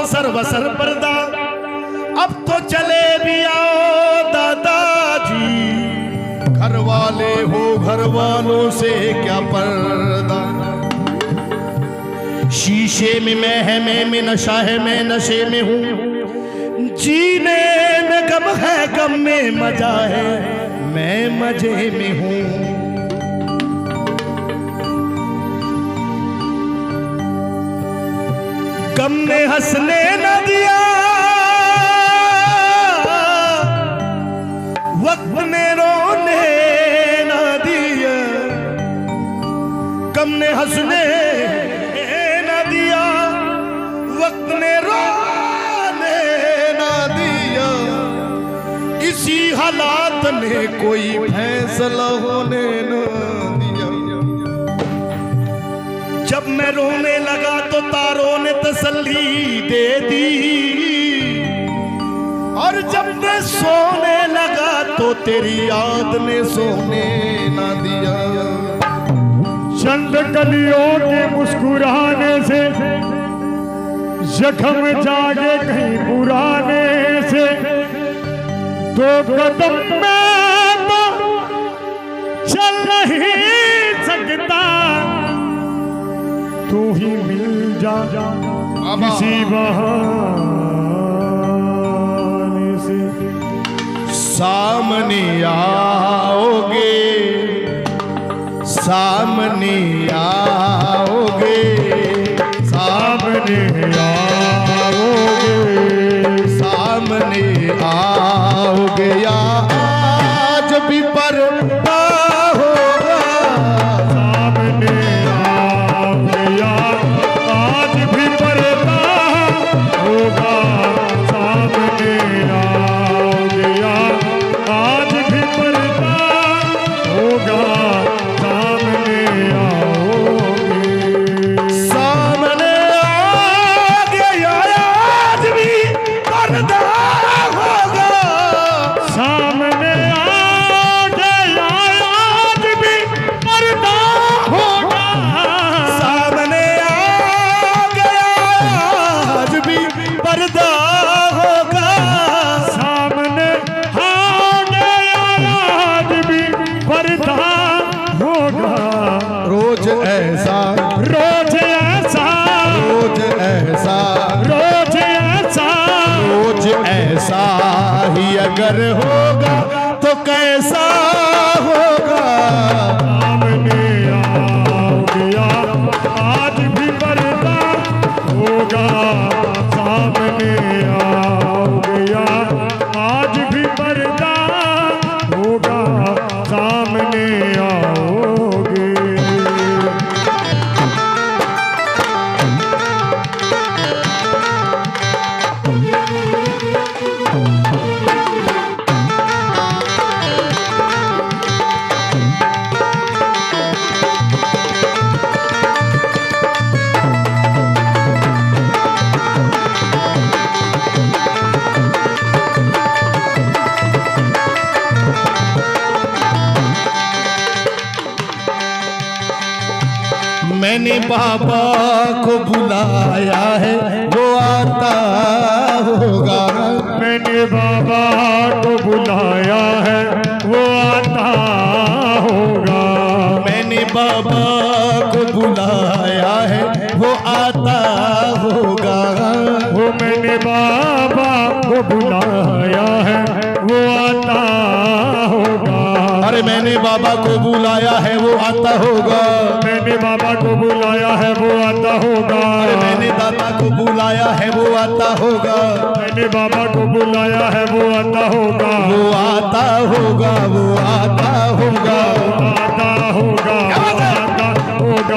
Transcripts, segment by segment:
सर्वसर पर्दा, अब तो चले भी आओ दादाजी। घर वाले हो घर वालों से क्या पर्दा, शीशे में मैं है मैं नशा है मैं नशे में हूँ। जीने में गम है गम में मजा है मैं मजे में हूँ। गम ने हंसने न दिया, वक्त ने रोने न दिया। गम ने हंसने न दिया, वक्त ने रोने न दिया। इसी हालात ने कोई फैसला होने न दिया। जब मैं रोने लगा तो तारों ने तसल्ली दे दी, और जब मैं सोने लगा तो तेरी याद ने सोने ना दिया। चंद कलियों के मुस्कुराने से जख्म जागे कहीं पुराने से। दो कदम में तो चल नहीं सकता, तू ही मिल जा किसी बहाने से। सामने आओगे सामने आओगे सामने आओगे सामने आओगे या आज भी पर्दा होगा। सामने आओगे या आज भी पर्दा होगा। सामने आओगे या आज भी पर्दा होगा। सामने आओगे सामने आओगे या आज भी पर्दा होगा। सामने आओगे या आज भी पर्दा होगा। सामने आओगे आज भी पर्दा होगा। सामने आओगे या आज भी पर्दा होगा। रोज ऐसा रोज ऐसा रोज ऐसा रोज ऐसा रोज ऐसा ही अगर होगा तो कैसा होगा। सामने आओगे या आज भी पर्दा होगा। सामने आओगे या आज भी पर्दा होगा। सामने आओगे मैंने बाबा को बुलाया है वो आता होगा। मैंने बाबा को बुलाया है वो आता होगा। मैंने बाबा को बुलाया है वो आता होगा। वो मैंने बाबा को बुलाया है वो आता होगा। अरे मैंने बाबा को बुलाया है वो आता होगा। मैंने बाबा को बुलाया है वो आता होगा। अरे मैंने दादा को बुलाया है वो आता होगा। मैंने बाबा को बुलाया है वो आता होगा। वो आता होगा वो आता होगा वो आता होगा वो आता होगा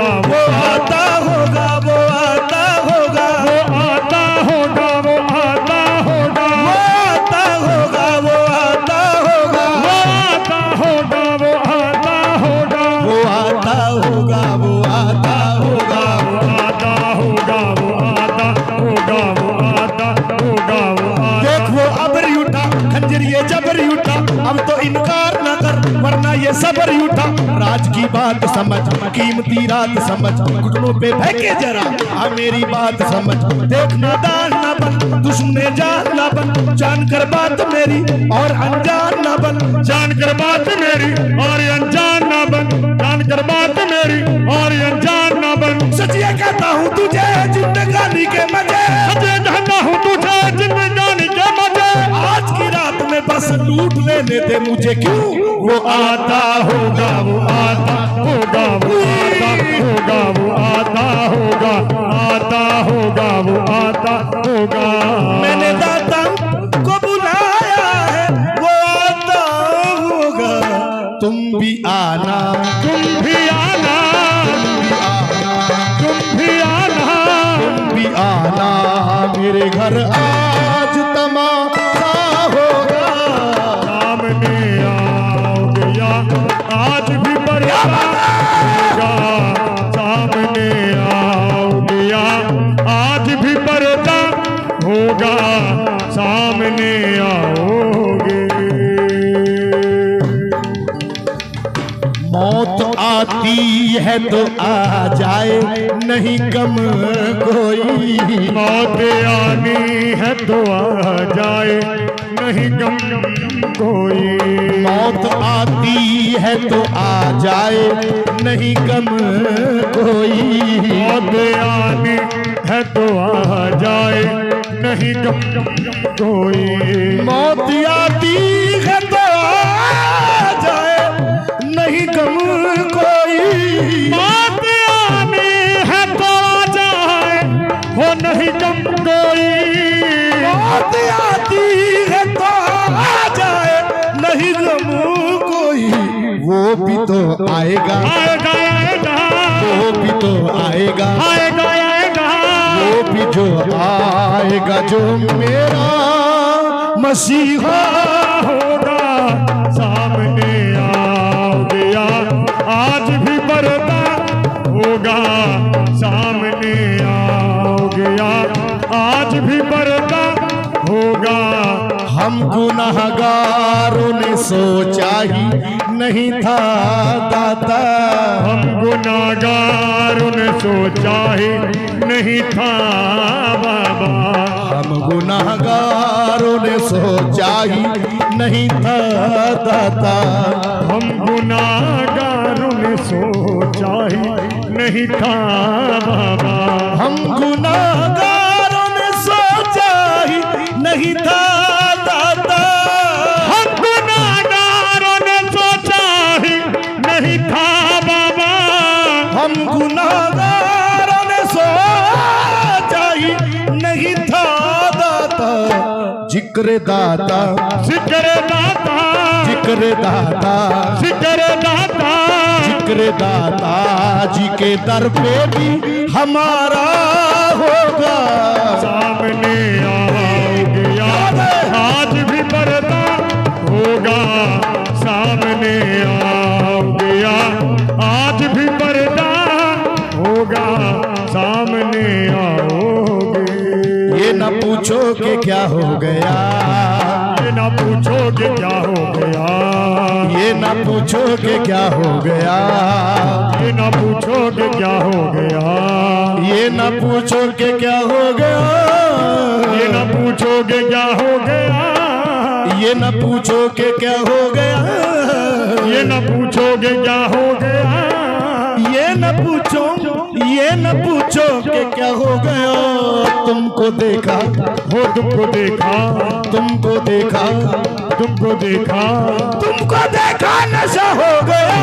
वो आता होगा वो आता होगा वो आता होगा वो आता होगा वो आता होगा वो आता होगा वो आता होगा वो आता होगा वो आता होगा वो आता होगा वो आता होगा वो आता होगा वो आता होगा वो आता होगा वो देख वो अबरी उठा खंजर ये जबरी उठा। अब तो इनका वरना ये सबर ही उठा। राज की बात समझ, कीमती रात समझ, घुटनों पे फेंके जरा आ मेरी बात समझ। देखना दान ना बन, दुश्मने जान ना बन, जानकर बात मेरी और अनजान ना बन। जानकर बात मेरी और अनजान ना बन, जानकर बात मेरी और अनजान ना बन। सचिए कहता हूँ तुझे जिंदगानी के मजे, सचे कहता हूँ तुझे जिंदगानी के मजे। आज की रात में बस लूट लेने दे मुझे, क्यों वो आता होगा, वो आता होगा, वो आता होगा, वो आता होगा, आता होगा, वो आता होगा। मैंने दाता को बुलाया है, वो आता होगा। तुम भी आना, तुम भी आना, तुम भी आना, तुम भी आना मेरे घर आज तमाशा होगा। सामने आओगे या आज भी पर्दा होगा, सामने आओगे या आज भी पर्दा होगा, सामने आओगे। मौत आती है तो आ जाए, नहीं गम कोई। मौत आनी है तो आ जाए, नहीं गम कोई। मौत आती है तो आ जाए, नहीं गम कोई। मौत आनी है तो आ जाए, नहीं गम कोई। मौत आती है तो आ जाए, नहीं गम कोई। मौत आनी है तो आ जाए, हो नहीं गम कोई। मौत आती है तो आ जाए, नहीं गम कोई। वो भी तो आएगा, आएगा आएगा, वो भी तो आएगा, आएगा आएगा, वो भी जो आएगा, जो मेरा मसीहा होगा। सामने आओगे या आज भी पर्दा होगा, सामने आओगे या आज भी पर्दा होगा। हम गुनाहगारों ने सोचा ही नहीं था दाता, हम गुनाहगारों ने सोचा ही नहीं था बाबा। हम गुनाहगारों ने सोचा ही नहीं था दाता। हम गुनाहगारों ने सोचा ही नहीं था बाबा। हम गुनाहगारों ने सोचा ही नहीं था दाता। हम गुनाहगारों ने सोचा ही नहीं था बाबा। हम गुनाहगारों ने सोचा ही नहीं था दाता। जिक्र दाता, जिक्र दाता, जिक्र दाता, जिक्र दाता, जिक्र दाता जी के दर पे भी हमारा होगा। सामने आओगे या आज भी पर्दा होगा, सामने आओगे या आज भी पर्दा होगा, सामने आओगे। ये न पूछो कि क्या हो गया, ये ना पूछोगे क्या हो गया, ये न पूछो कि क्या हो गया, ये ना पूछोगे क्या हो गया, ये न पूछो कि क्या हो गया, ये ना पूछोगे क्या हो गया, ये न पूछो कि क्या हो गया, ये ना पूछोगे क्या हो गया, ये न पूछो, ये न पूछो कि क्या हो गया। तुमको देखा, हो तुमको देखा, तुमको देखा, तुमको देखा, तुमको देखा नशा हो गया,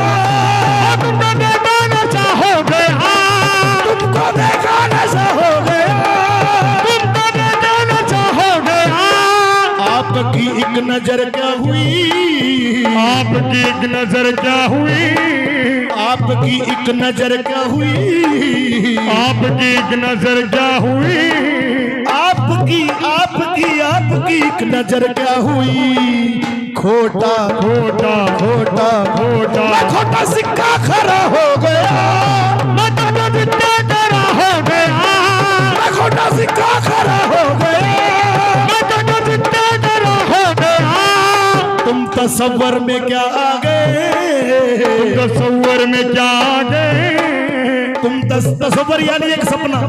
तुमको देखा नशा हो गया, तुमको देखा नशा हो गया, तुमको देखा नशा हो गया। आपकी एक नजर क्या हुई, आपकी एक नजर क्या हुई, आपकी एक नजर क्या हुई, आपकी एक नजर क्या हुई, आपकी आपकी आपकी एक नजर क्या हुई। खोटा खोटा खोटा खोटा, मैं खोटा सिक्का खरा हो गया, मैं खोटा सिक्का खरा हो गया, मैं खोटा सिक्का खरा हो गया। मैं खोटा सिक्का खरा हो गया। तुम तो तसव्वुर में क्या आ गए, तुम तसव्वुर में क्या आ गए, तुम तसव्वुर यानी एक सपना,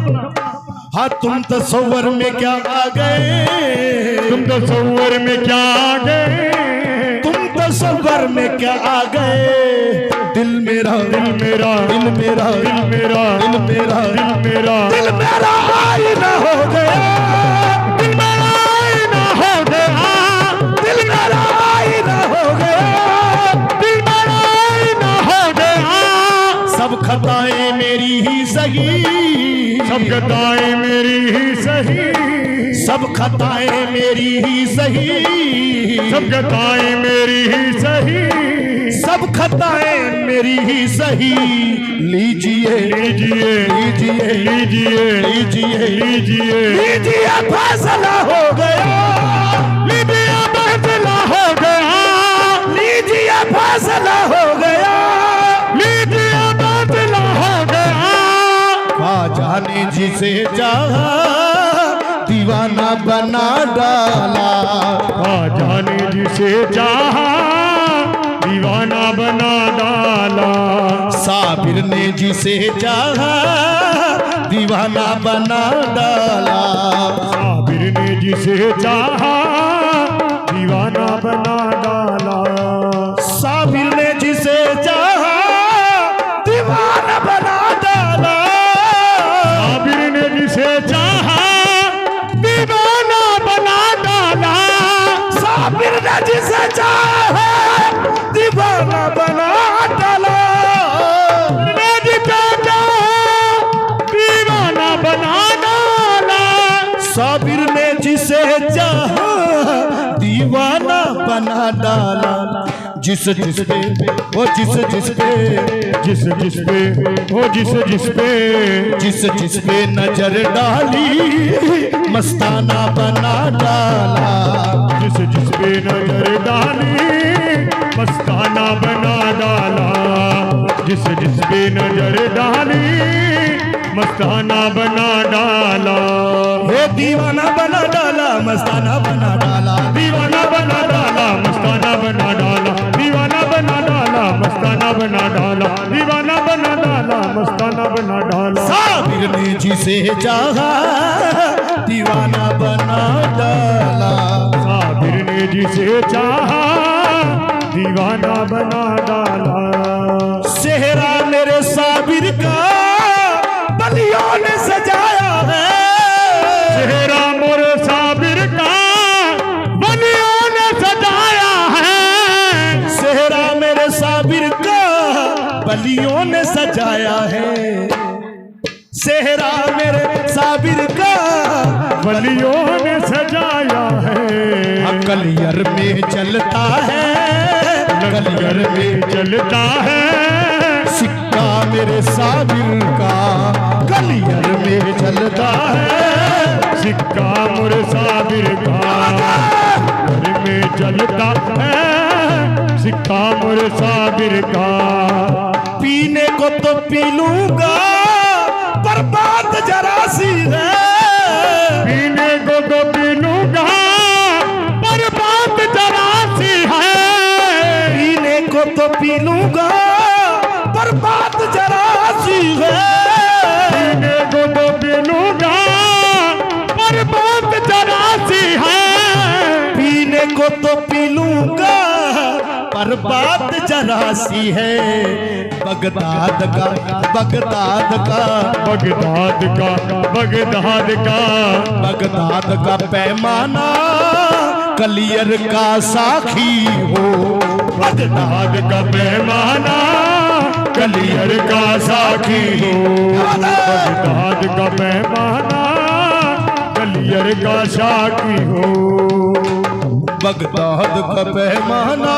हाँ तुम तसव्वुर में क्या आ गए, तुम तसव्वुर में क्या आ गए, तुम तसव्वुर में क्या आ गए। दिल मेरा दिल मेरा दिल मेरा दिल मेरा दिल मेरा दिल मेरा दिल मेरा आईना हो गया, दिल मेरा आईना हो गया, दिल मेरा आईना हो गया, दिल मेरा आईना हो गया। सब खताएं मेरी ही सही, सब खताएं मेरी ही सही, सब खताएं मेरी ही सही, सब खताएं मेरी ही सही, सब खताएं मेरी ही सही। लीजिए लीजिए लीजिए लीजिए लीजिए लीजिए लीजिए फैसला हो गया, लीजिए फैसला हो गया, लीजिए फैसला हो गया, लीजिए फैसला हो गया। ख्वाजा ने जिसे चाहा दीवाना बना डाला, ख्वाजा ने जिसे चाहा दीवाना बना डाला, साबिर ने जिसे चाहा दीवाना बना डाला, साबिर ने जिसे चाहा दीवाना बना डाला, साबिर ने जिसे चाहा दीवाना बना डाला, साबिर ने जिसे चाहा दीवाना बना डाला, साबिर ने जिसे चाहा दीवाना बना डाला, ने जिसे चाहा दीवाना बना डाला, साबिर ने जिसे चाहा दीवाना बना डाला। जिस जिस पे वो जिस जिस पे जिस जिस पे वो जिस जिस पे जिस जिस पे नजर डाली मस्ताना बना डाला, जिस जिस पे नजर डाली मस्ताना बना डाला, जिस जिस पे नजर डाली मस्ताना बना डाला, हे दीवाना बना डाला मस्ताना बना डाला, दीवाना बना डाला मस्ताना बना डाला, दीवाना बना डाला मस्ताना बना डाला, दीवाना बना डाला मस्ताना बना डाला, साबिर ने जिसे चाहा दीवाना बना डाला, साबिर ने जिसे चाहा दीवाना बना डाला, सेहरा मेरे साबिर का बलियों ने सजाया है, चेहरा मोरे साबिर का बलियों ने सजाया है, सेहरा मेरे साबिर का बलियों ने सजाया है, सेहरा मेरे साबिर का बलियों ने सजाया है, कलियर में चलता है, कलियर में चलता है, सिक्का मेरे साबिर का कलियर में चलता है, सिक्का मोरे साबिर का घर में चलता है, सिक्का मोरे साबिर का, पीने को तो पी लूंगा पर बात जरा सी है, पीने को तो पी लूंगा पर बात जरा सी है, पीने को तो पी लूंगा पर बात जरा सी है, पीने को तो पी लूंगा पर बात जरा सी है, पीने को तो पी लूंगा पर बात जरा सी है, बगदाद का बगदाद का बगदाद का बगदाद का बगदाद का पैमाना कलियर का साखी हो, बगदाद का पैमाना कलियर का साखी हो, बगदाद का पैमाना कलियर का साखी हो, बगदाद का पैमाना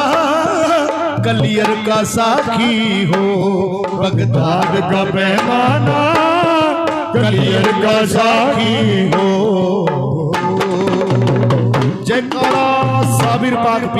कलियर का साखी हो, बगदाद का पैमाना कलियर का साखी हो। जयकारा साबिर पाक।